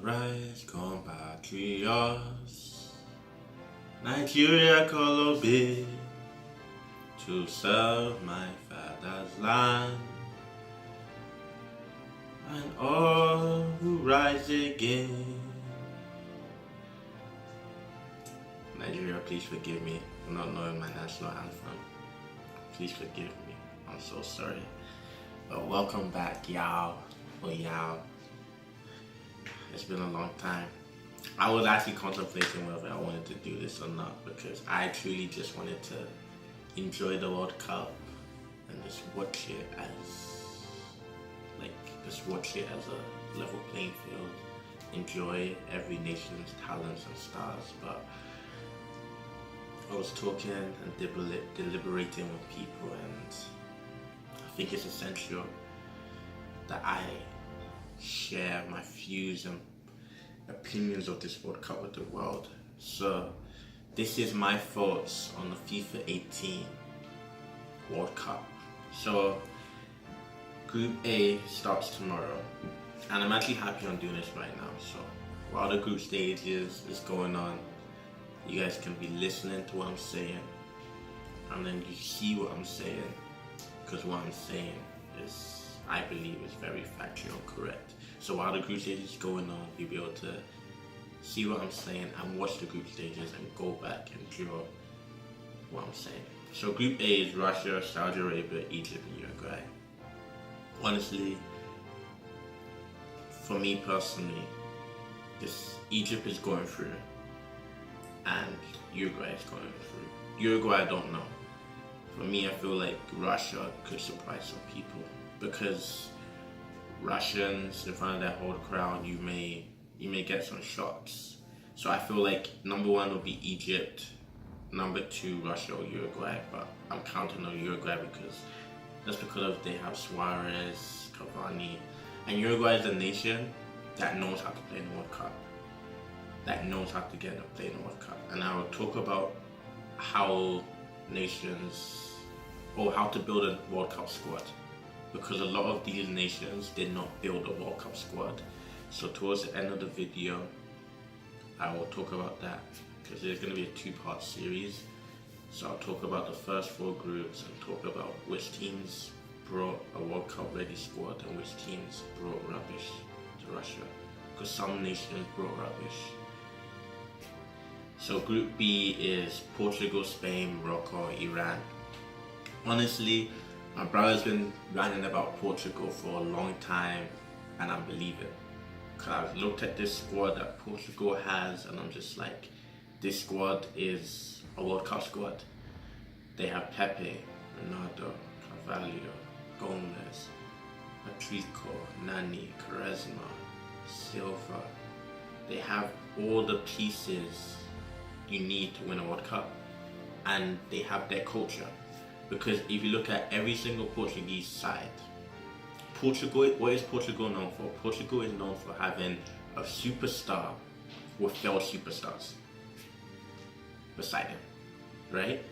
Rise, compatriots, Nigeria call obey to serve my father's land, and all who rise again. Nigeria, please forgive me for not knowing my national anthem. Please forgive me. I'm so sorry. But welcome back, y'all. It's been a long time. I was actually contemplating whether I wanted to do this or not because I truly just wanted to enjoy the World Cup and just watch it as a level playing field. Enjoy every nation's talents and stars. But I was talking and deliberating with people, and I think it's essential that I share my views and opinions of this World Cup with the world. So this is my thoughts on the FIFA 18 World Cup. So Group A starts tomorrow, and I'm actually happy I'm doing this right now. So while the group stages is going on, you guys can be listening to what I'm saying, and then you see what I'm saying, because what I'm saying is, I believe, is very factual and correct. So while the group stage is going on, you'll be able to see what I'm saying and watch the group stages and go back and draw what I'm saying. So Group A is Russia, Saudi Arabia, Egypt, and Uruguay. Honestly, for me personally, Egypt is going through and Uruguay is going through. Uruguay, I don't know. For me, I feel like Russia could surprise some people, because Russians in front of their whole crowd, you may get some shots. So I feel like number one will be Egypt, number two Russia or Uruguay, but I'm counting on Uruguay because they have Suarez, Cavani, and Uruguay is a nation that knows how to play in the World Cup, that knows how to get and play in the World Cup. And I will talk about how to build a World Cup squad, because a lot of these nations did not build a World Cup squad. So towards the end of the video, I will talk about that, because there's going to be a two-part series. So I'll talk about the first four groups and talk about which teams brought a World Cup ready squad and which teams brought rubbish to Russia, because some nations brought rubbish. So Group B is Portugal, Spain, Morocco, Iran. Honestly, my brother's been ranting about Portugal for a long time, and I believe it. Because I've looked at this squad that Portugal has, and I'm just like, this squad is a World Cup squad. They have Pepe, Ronaldo, Carvalho, Gomez, Patrico, Nani, Quaresma, Silva. They have all the pieces you need to win a World Cup, and they have their culture. Because if you look at every single Portuguese side, what is Portugal known for? Portugal is known for having a superstar with failed superstars beside him, right?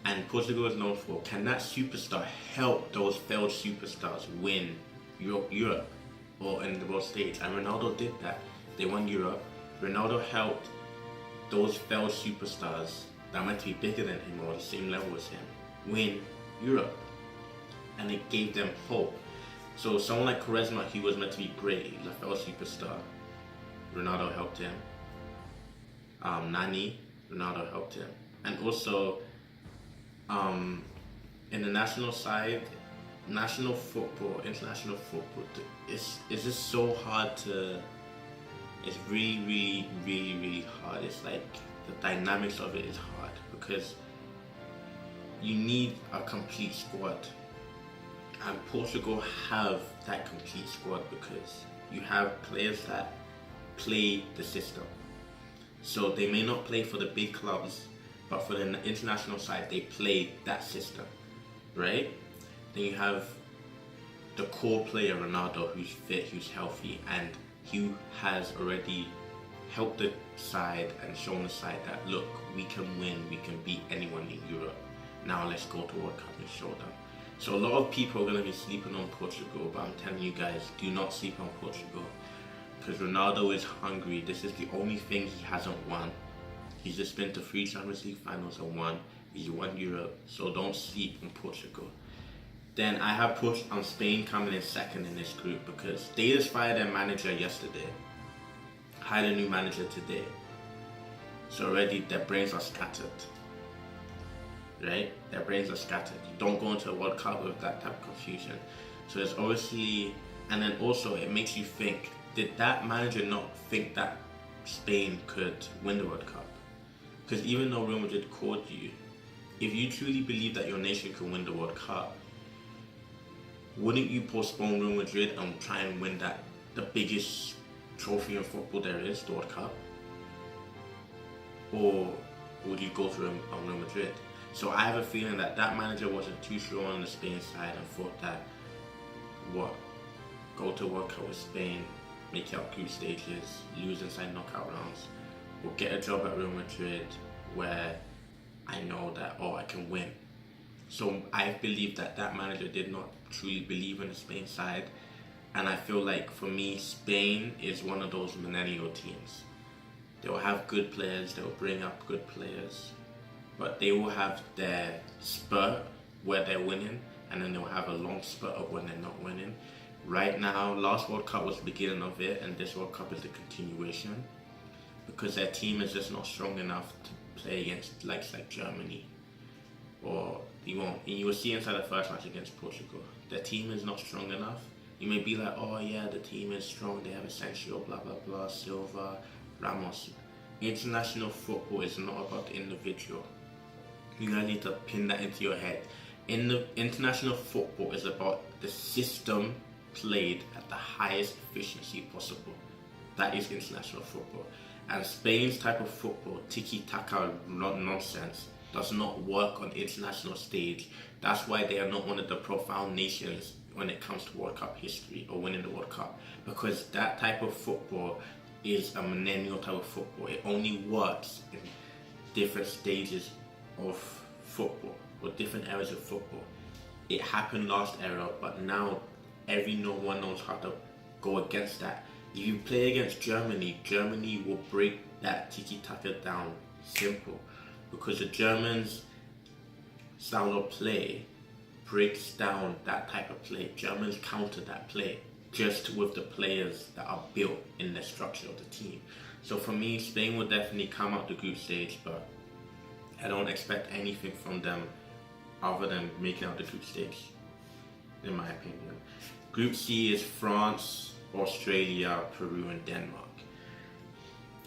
And Portugal is known for, can that superstar help those failed superstars win Europe or in the world stage? And Ronaldo did that. They won Europe. Ronaldo helped those failed superstars that meant to be bigger than him or the same level as him win Europe, and it gave them hope. So someone like Quaresma, he was meant to be great, he's a fellow superstar. Ronaldo helped him. Nani, Ronaldo helped him. And also, in the national side, international football, it's just so hard to. It's really hard. It's like the dynamics of it is hard, because you need a complete squad, and Portugal have that complete squad because you have players that play the system. So they may not play for the big clubs, but for the international side, they play that system, right? Then you have the core player, Ronaldo, who's fit, who's healthy, and he has already helped the side and shown the side that, look, we can win, we can beat anyone in Europe. Now let's go to World Cup and show them. So a lot of people are going to be sleeping on Portugal, but I'm telling you guys, do not sleep on Portugal. because Ronaldo is hungry. This is the only thing he hasn't won. He's just been to 3 Champions League finals and won. He's won Europe, so don't sleep on Portugal. Then I have Spain coming in second in this group because they just fired their manager yesterday. Hired a new manager today. So already their brains are scattered. Right? Their brains are scattered. You don't go into a World Cup with that type of confusion. So it's obviously, and then also it makes you think, did that manager not think that Spain could win the World Cup? Because even though Real Madrid called you, if you truly believe that your nation can win the World Cup, wouldn't you postpone Real Madrid and try and win the biggest trophy in football there is, the World Cup? Or would you go for Real Madrid? So I have a feeling that manager wasn't too sure on the Spain side and thought that, go to World Cup with Spain, make it out group stages, lose inside knockout rounds, or get a job at Real Madrid where I know that, I can win. So I believe that manager did not truly believe in the Spain side, and I feel like for me, Spain is one of those millennial teams. They will have good players, they will bring up good players, but they will have their spurt where they're winning, and then they'll have a long spurt of when they're not winning. Right now, last World Cup was the beginning of it, and this World Cup is the continuation, because their team is just not strong enough to play against like Germany, or you will see inside the first match against Portugal. Their team is not strong enough. You may be like, oh yeah, the team is strong, they have Asensio, blah blah blah, Silva, Ramos. International football is not about the individual. You guys need to pin that into your head. In the international football is about the system played at the highest efficiency possible. That is international football. And Spain's type of football, tiki-taka nonsense, does not work on the international stage. That's why they are not one of the profound nations when it comes to World Cup history or winning the World Cup. Because that type of football is a millennial type of football. It only works in different stages of football or different eras of football. It happened last era, but now no one knows how to go against that. If you play against Germany, Germany will break that tiki-taka down simple, because the Germans' style of play breaks down that type of play. Germans counter that play just with the players that are built in the structure of the team. So for me, Spain will definitely come out the group stage, but I don't expect anything from them other than making out the group stage, in my opinion. Group C is France, Australia, Peru, and Denmark.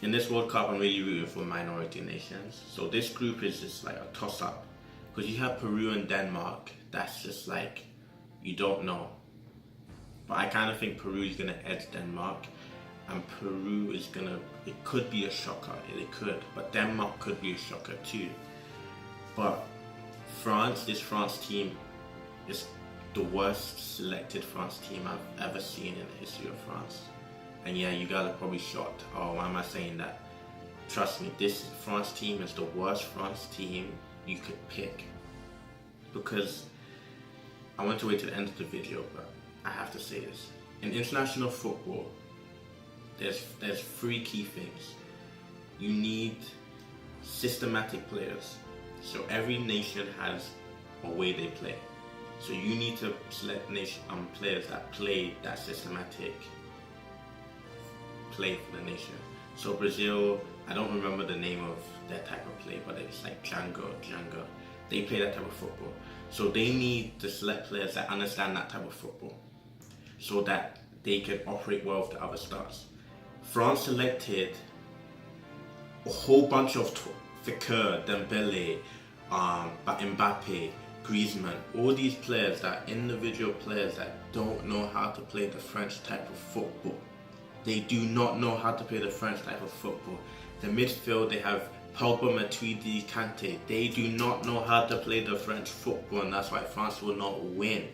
In this World Cup, I'm really rooting for minority nations. So this group is just like a toss-up, because you have Peru and Denmark. That's just like, you don't know. But I kind of think Peru is going to edge Denmark, and Peru is going to, it could be a shocker, it could, but Denmark could be a shocker too. But this France team is the worst selected France team I've ever seen in the history of France. And yeah, you guys are probably shocked. Oh, why am I saying that? Trust me, this France team is the worst France team you could pick. Because I want to wait to the end of the video, but I have to say this. In international football, there's 3 key things. You need systematic players. So every nation has a way they play. So you need to select players that play that systematic play for the nation. So Brazil, I don't remember the name of their type of play, but it's like Django. They play that type of football. So they need to select players that understand that type of football, so that they can operate well with the other stars. France selected a whole bunch of Fifa, Dembele, Mbappe, Griezmann, all these players that individual players that don't know how to play the French type of football. They do not know how to play the French type of football. The midfield, they have Pogba, Matuidi, Kante. They do not know how to play the French football, and that's why France will not win.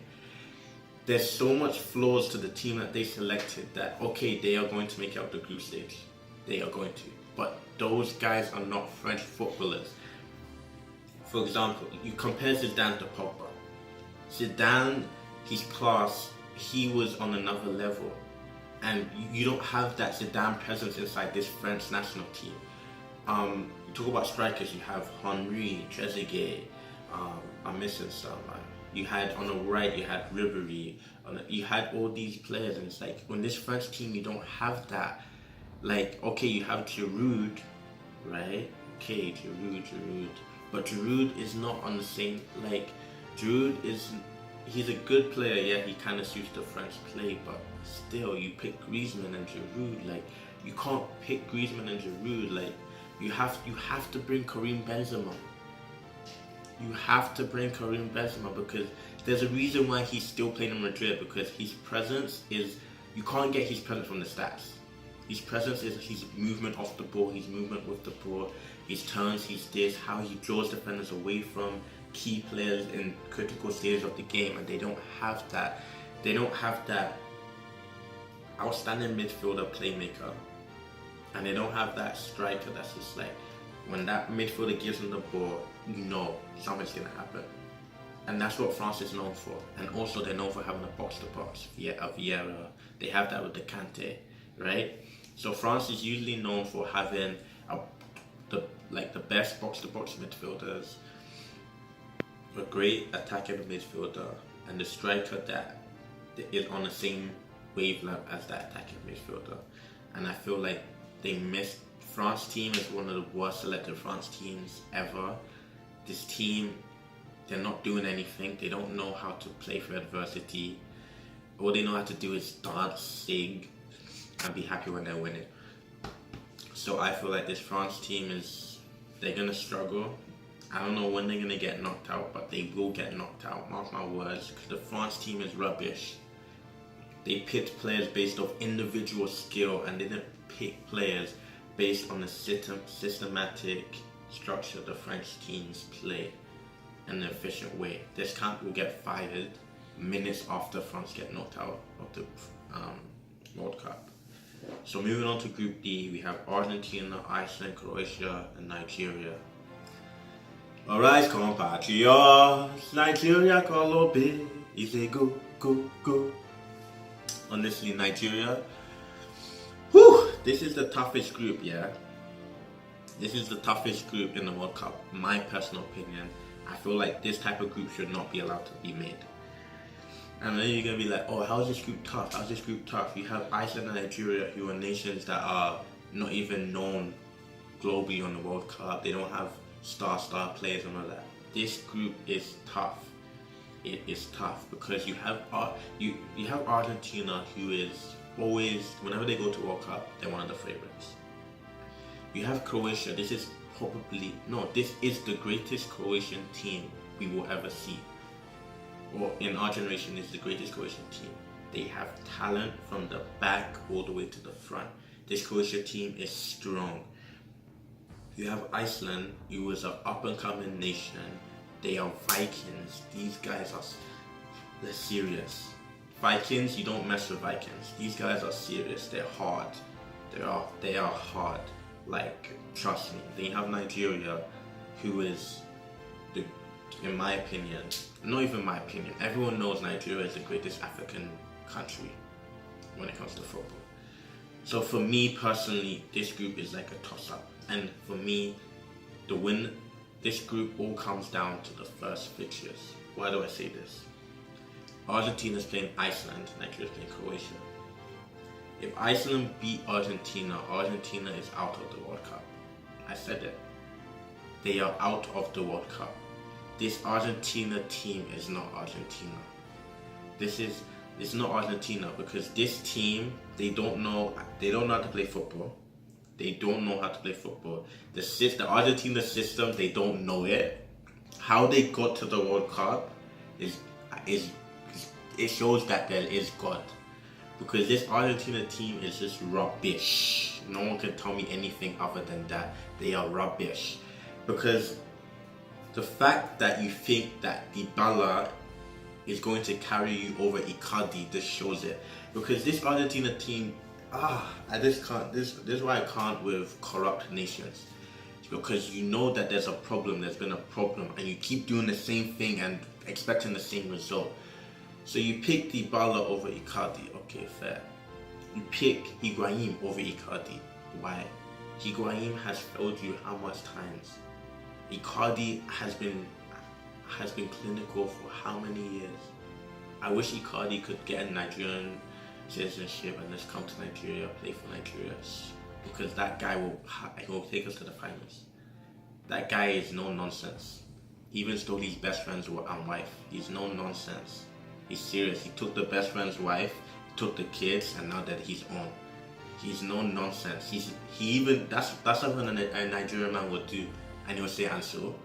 There's so much flaws to the team that they selected that, okay, they are going to make it out the group stage. They are going to. But those guys are not French footballers. For example, you compare Zidane to Pogba. Zidane, his class, he was on another level. and you don't have that Zidane presence inside this French national team. You talk about strikers, you have Henry, Trezeguet, I'm missing some. You had on the right, you had Ribéry, you had all these players, and it's like, on this French team, you don't have that. Like, okay, you have Giroud, right? Okay, Giroud. But Giroud is not on the same, like, he's a good player, yeah, he kind of suits the French play, but still, you pick Griezmann and Giroud, like, you can't pick Griezmann and Giroud, like, you have to bring Karim Benzema. You have to bring Karim Benzema, because there's a reason why he's still playing in Madrid, because his presence is, you can't get his presence from the stats. His presence is his movement off the ball, his movement with the ball, his turns, his this, how he draws defenders away from key players in critical stages of the game, and they don't have that. They don't have that outstanding midfielder playmaker, and they don't have that striker that's just like, when that midfielder gives them the ball, you know something's gonna happen. And that's what France is known for. And also they're known for having a box-to-box. Vieira, they have that with the Kante, right? So France is usually known for having the best box-to-box midfielders, a great attacking midfielder, and the striker that is on the same wavelength as that attacking midfielder. And I feel like they missed. France team is one of the worst selected France teams ever. This team, they're not doing anything. They don't know how to play for adversity. All they know how to do is dance, sing, and be happy when they're winning. So I feel like this France team they're gonna struggle. I don't know when they're gonna get knocked out, but they will get knocked out. Mark my words, because the France team is rubbish. They picked players based off individual skill, and they didn't pick players based on the systematic structure the French teams play in an efficient way. This camp will get fired minutes after France get knocked out of the World Cup. So moving on to Group D, we have Argentina, Iceland, Croatia, and Nigeria. Alright, compatriots, Nigeria Kolobe, is a go, go, go. Honestly, Nigeria, this is the toughest group, yeah? This is the toughest group in the World Cup, my personal opinion. I feel like this type of group should not be allowed to be made. And then you're going to be like, oh, how is this group tough? How's this group tough? You have Iceland and Nigeria, who are nations that are not even known globally on the World Cup. They don't have star players and all that. This group is tough. It is tough because you have Argentina, who is always, whenever they go to World Cup, they're one of the favorites. You have Croatia. This is the greatest Croatian team we will ever see. Or in our generation, this is the greatest Croatian team. They have talent from the back all the way to the front. This Croatia team is strong. You have Iceland, who is an up-and-coming nation. They are Vikings. These guys they're serious. Vikings, you don't mess with Vikings. These guys are serious. They're hard. They are hard. Like, trust me. Then you have Nigeria, who is in my opinion, not even my opinion, everyone knows Nigeria is the greatest African country when it comes to football. So for me personally, this group is like a toss-up. And for me, this group all comes down to the first fixtures. Why do I say this? Argentina is playing Iceland, Nigeria is playing Croatia. If Iceland beat Argentina, Argentina is out of the World Cup. I said it. They are out of the World Cup. This Argentina team is not Argentina. It's not Argentina, because this team, they don't know how to play football. They don't know how to play football. The Argentina system, they don't know it. How they got to the World Cup it shows that there is God. Because this Argentina team is just rubbish. No one can tell me anything other than that. They are rubbish. Because the fact that you think that Dybala is going to carry you over Icardi, this shows it. Because this Argentina team, I just can't. This is why I can't with corrupt nations. It's because you know that there's a problem, there's been a problem, and you keep doing the same thing and expecting the same result. So you pick Dybala over Icardi, okay, fair. You pick Higuain over Icardi. Why? Higuain has failed you how much times? Icardi has been clinical for how many years? I wish Icardi could get a Nigerian citizenship and just come to Nigeria, play for Nigeria, because that guy will take us to the finals. That guy is no nonsense. Even stole his best friend's wife. He's no nonsense. He's serious. He took the best friend's wife, took the kids, and now that he's on. He's no nonsense. That's something a Nigerian man would do, and he would say, and so.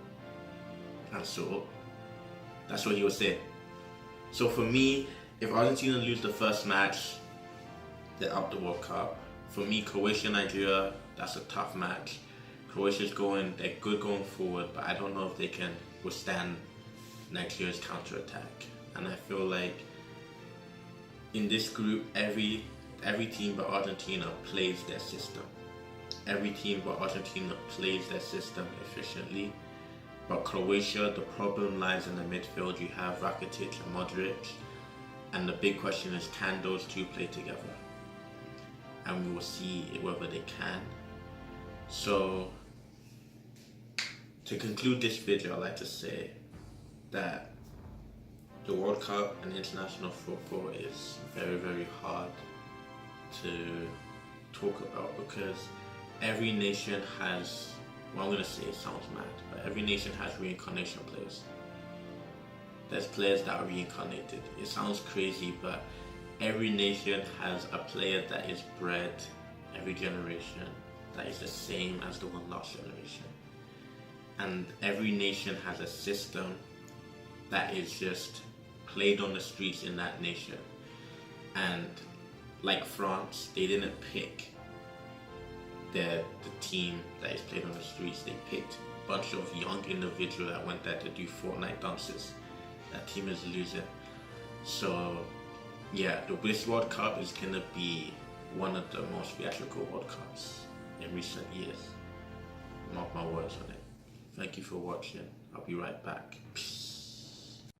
That's what he would say. So for me, if Argentina lose the first match, they're out the World Cup. For me, Croatia, Nigeria, that's a tough match. Croatia's they're good going forward, but I don't know if they can withstand Nigeria's counter-attack. And I feel like in this group, every team but Argentina plays their system. Every team but Argentina plays their system efficiently. But Croatia, the problem lies in the midfield. You have Rakitic and Modric. And the big question is, can those two play together? And we will see whether they can. So, to conclude this video, I'd like to say that the World Cup and international football is very, very hard to talk about, because every nation has, well, I'm going to say it sounds mad, but every nation has reincarnation players. There's players that are reincarnated. It sounds crazy, but every nation has a player that is bred every generation that is the same as the one last generation. And every nation has a system that is just played on the streets in that nation. And like France, they didn't pick the team that is played on the streets. They picked a bunch of young individuals that went there to do Fortnite dances. That team is losing. So yeah, this World Cup is gonna be one of the most theatrical World Cups in recent years. Mark my words on it. Thank you for watching. I'll be right back. Peace.